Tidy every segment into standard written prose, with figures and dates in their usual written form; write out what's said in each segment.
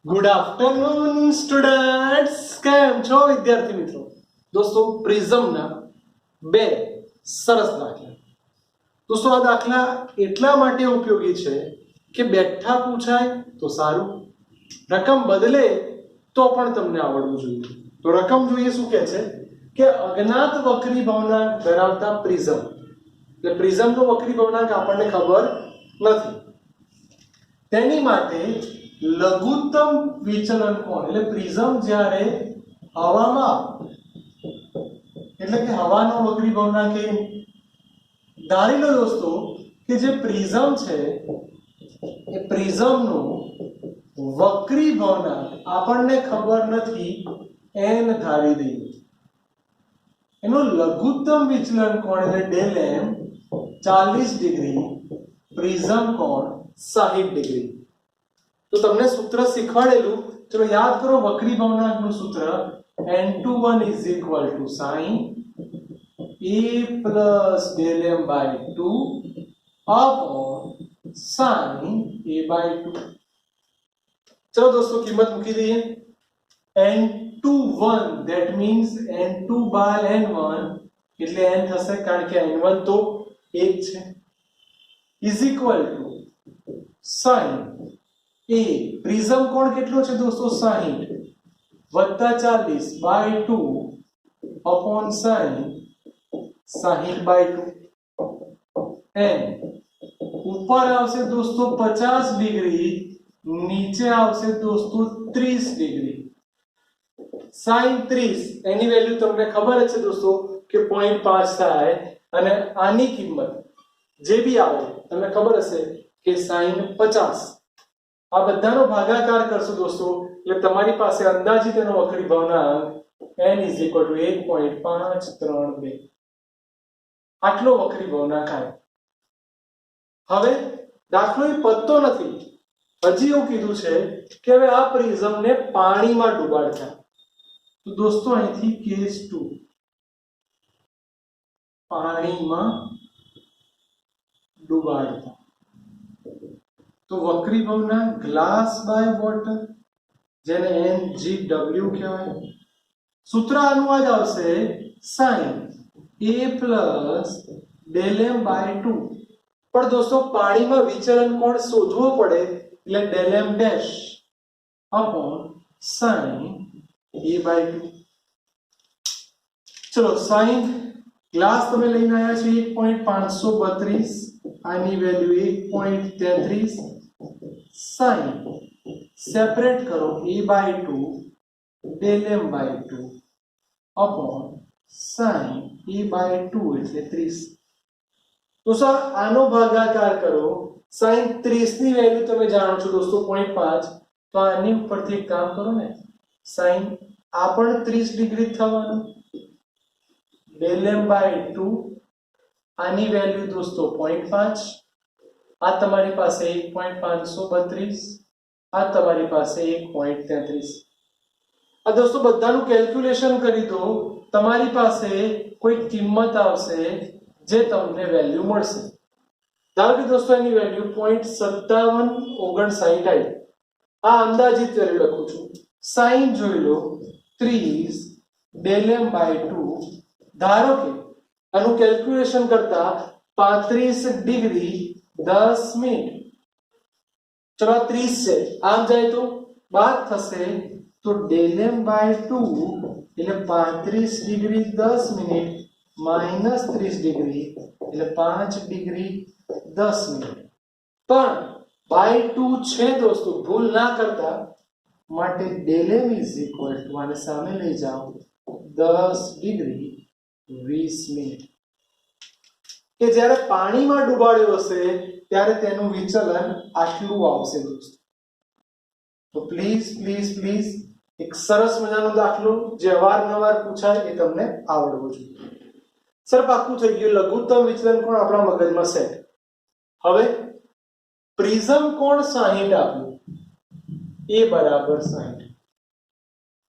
Good afternoon students, કેમ છો વિદ્યાર્થી મિત્રો? દોસ્તો, પ્રિઝમના બે સરસ દાખલા. દોસ્તો, આ દાખલા એટલા માટે ઉપયોગી છે કે બેઠા પૂછાય તો સારું, રકમ બદલે તો પણ તમને આવડવું જોઈએ. તો રકમ જોઈએ શું કહે છે કે અજ્ઞાત વક્રી ભવનાંક ધરાવતા પ્રિઝમ, એટલે પ્રિઝમનો વક્રી ભવનાંક આપણને ખબર નથી, તેની માટે લઘુત્તમ વિચલન કોણ, એટલે પ્રિઝમ જ્યારે હવામાં, એટલે કે હવાનો વક્રી ભવનાંક એ ધારી લો દોસ્તો કે જે પ્રિઝમ છે એ પ્રિઝમનો વક્રી ભવનાંક આપણને ખબર નથી, n ધારી દઈએ. એનું લઘુત્તમ વિચલન કોણ એટલે ડેલ m 40 ડિગ્રી, પ્રિઝમ કોણ 60 ડિગ્રી. તો તમને સૂત્ર શીખવાડેલું, ચલો યાદ કરો. વક્રી ભવનાંકનું સૂત્ર n21 sin a plus del m by 2 upon sin a by 2. ચલો દોસ્તો કિંમત મૂકી દઈએ. n21 that means n2 by n1 એટલે n થશે, કારણ કે n1 તો 1 છે, is equal to sin a, prism કોણ કેટલો છે દોસ્તો 60 વત્તા 40 by 2 upon sin 60 by 2. n ઉપર આવશે દોસ્તો 50 ડિગ્રી, નીચે આવશે દોસ્તો 30 ડિગ્રી. sin 30 એની વેલ્યુ તમને ખબર જ છે દોસ્તો કે 0.5 થાય, અને આની કિંમત જે બી આવે તમને ખબર હશે કે sin 50. આ બધાનો ભાગાકાર કરશો દોસ્તો એટલે તમારી પાસે અંદાજિત એનો વક્રી ભવનાંક n = 1.532. આટલો વક્રી ભવનાંક આવે. હવે દાખલો એ પતતો નથી, હજી એવું કીધું છે કે હવે આ પ્રિઝમને પાણીમાં ડુબાડતા. તો દોસ્તો અહીંથી કેસ 2, પાણીમાં ડુબાડતા. તો વક્રી ભવનાંક ગ્લાસ બાય વોટર, જેને NGW કહેવાય. સૂત્ર આનું જ આવશે sin a plus del m by 2. પણ દોસ્તો પાણીમાં વિચલન કોણ શોધવો પડે એટલે del m dash upon sin a by 2. ચલો sin ગ્લાસ તમે લઈને આવ્યા છો 1.532, આની વેલ્યુ 1.33. sin સેપરેટ કરો a by 2 del m by 2 upon sin a by 2 એટલે 30. તો સર આનો ભાગાકાર કરો. sin 30 ની વેલ્યુ તમે જાણો છો દોસ્તો 0.5, તો આની ઉપરથી એક કામ કરો ને, sin આ પણ 30 ડિગ્રી થવાનું, del m by 2 આની વેલ્યુ દોસ્તો 0.5, આ તમારી પાસે 1.532, આ તમારી પાસે 1.33. આ દોસ્તો બધાનું કેલ્ક્યુલેશન કરી દો, તમારી પાસે કોઈ કિંમત આવશે જે તમને વેલ્યુ મળશે. ધારો કે દોસ્તો એની વેલ્યુ 0.5759 આવી. આ અંદાજિત વેલ્યુ લખું છું. sin જોઈ લો 30 del m by 2, ધારો કે આનું કેલ્ક્યુલેશન કરતા 35 ડિગ્રી 10 મિનિટ. ચલો 30 છે, આમ જાય તો બાદ થશે, તો del m by 2 એટલે 35 ડિગ્રી 10 મિનિટ માઈનસ 30 ડિગ્રી એટલે 5 ડિગ્રી 10 મિનિટ. પણ by 2 છે દોસ્તો, ભૂલ ના કરતા, માટે del m = આને સામે લઈ જાઓ 10 ડિગ્રી 20 મિનિટ. કે જ્યારે પાણીમાં ડુબાડ્યો હશે ત્યારે તેનું વિચલન આટલું આવશે દોસ્તો. તો પ્લીઝ પ્લીઝ પ્લીઝ એક સરસ મજાનો દાખલો જે અવારનવાર પૂછાય એ તમને આવડવો જોઈએ. સર પાક્કું થઈ ગયું. લઘુત્તમ વિચલન કોણ આપણા મગજમાં સેટ. હવે પ્રિઝમ કોણ 60 આપ્યું, a બરાબર 60.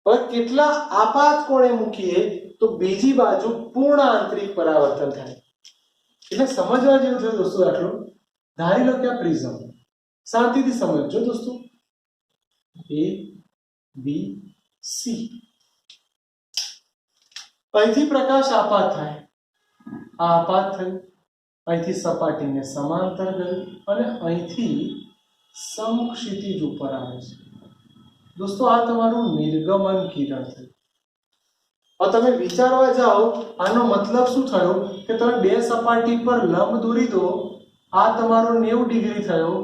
હવે કેટલા આપાત કોણે મૂકીએ તો બીજી બાજુ પૂર્ણ આંતરિક પરાવર્તન થાય. એટલે સમજવા જેવું છે દોસ્તો દાખલો. ધારી લો કે આ પ્રિઝમ, શાંતિથી સમજજો દોસ્તો. A B C અહીંથી પ્રકાશ આપાત થાય, આ આપાત થયું, અહીંથી સપાટીને સમાંતર ગયું અને અહીંથી સમક્ષિતિજ ઉપર આવે છે. દોસ્તો આ તમારું નિર્ગમન કિરણ થયું. હવે તમે વિચારવા જાઓ આનો મતલબ શું થયો કે તમે બે સપાટી પર લંબ દોરી દો, આ તમારો 90 ડિગ્રી થયો,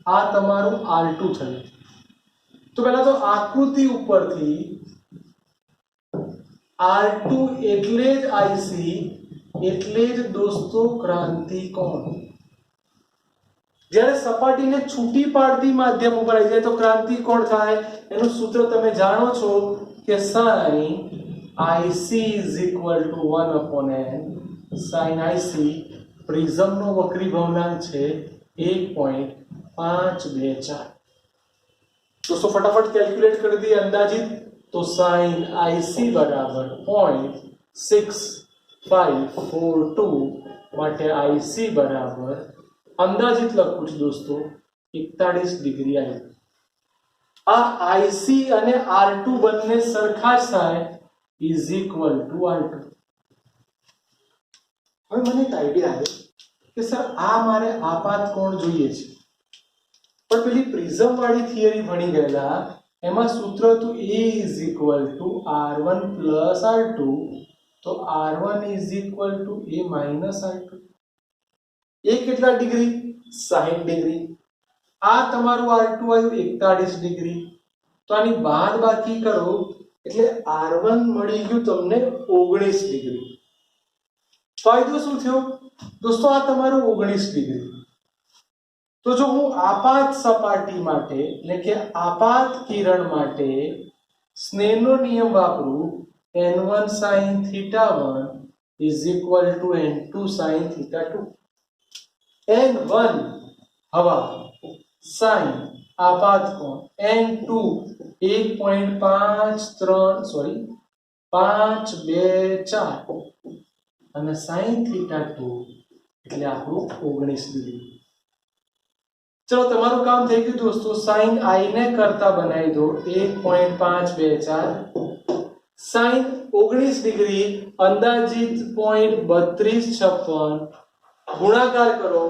આ તમારું R2 થયું. તો પહેલા તો આકૃતિ ઉપરથી R2 એટલે જ IC એટલે જ દોસ્તો ક્રાંતિકોણ. જ્યારે સપાટીને છૂટી પાડતી માધ્યમ ઉપર આવી જાય તો ક્રાંતિકોણ થાય. એનું સૂત્ર તમે જાણો છો કે sin IC is equal to 1/n sin IC પ્રિઝમનો વક્રી ભવનાંક છે 1.524. દોસ્તો ફટાફટ કેલ્ક્યુલેટ કરી દઈએ અંદાજિત. તો sin IC બરાબર 0.6542 માટે IC બરાબર અંદાજિત લખું છું દોસ્તો 41 ડિગ્રી આવી. આ IC અને R2 બંને સરખા જ થાય is equal to R2. હવે મને એક આઈડિયા આવે કે સર આ મારે આપાત કોણ જોઈએ છે, પણ પેલી પ્રિઝમ વાળી થિયરી ભણી ગયેલા એમાં સૂત્ર હતું A is equal to R1 plus R2. તો R1 is equal to A minus R2. એ કેટલા ડિગ્રી? 60 ડિગ્રી. આ તમારું R2 આવ્યું 41 ડિગ્રી. તો આની બાદ બાકી કરો એટલે R1 મળી ગયું તમને 19 ડિગ્રી. ફાયદો શું થયો દોસ્તો? આ તમારું 19 ડિગ્રી. તો જો હું આપાત સપાટી માટે એટલે કે આપાત કિરણ માટે સ્નેહનો નિયમ વાપરું, n1 sin θ1 is equal to n2 sin θ2. n1 હવા, sin આપાત કોણ, n2 524 અને sin θ2 એટલે આપણું 19 ડિગ્રી. ચલો તમારું કામ થઈ ગયું દોસ્તો. sin I ને કરતા બનાવી દો 1.524 sin 19 ડિગ્રી અંદાજિત 0.3256 ગુણાકાર કરો,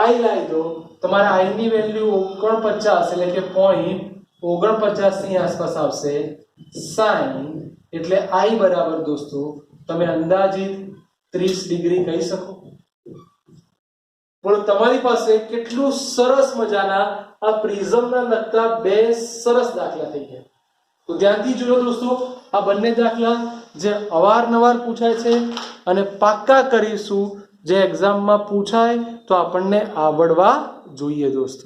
I લાવી દો. તમારા I ની વેલ્યુ 49 એટલે કે 0.49 ની આસપાસ આવશે. sin એટલે I બરાબર દોસ્તો તમે અંદાજિત 30 ડિગ્રી કહી શકો. પણ તમારી પાસે કેટલું સરસ મજાના આ પ્રિઝમના લગતા બે સરસ દાખલા થઈ ગયા. તો ધ્યાનથી જોજો દોસ્તો, આ બંને દાખલા જે અવારનવાર પૂછાય છે અને પાક્કા કરીશું, જે એક્ઝામમાં પૂછાય તો આપણને આવડવા જોઈએ દોસ્તો.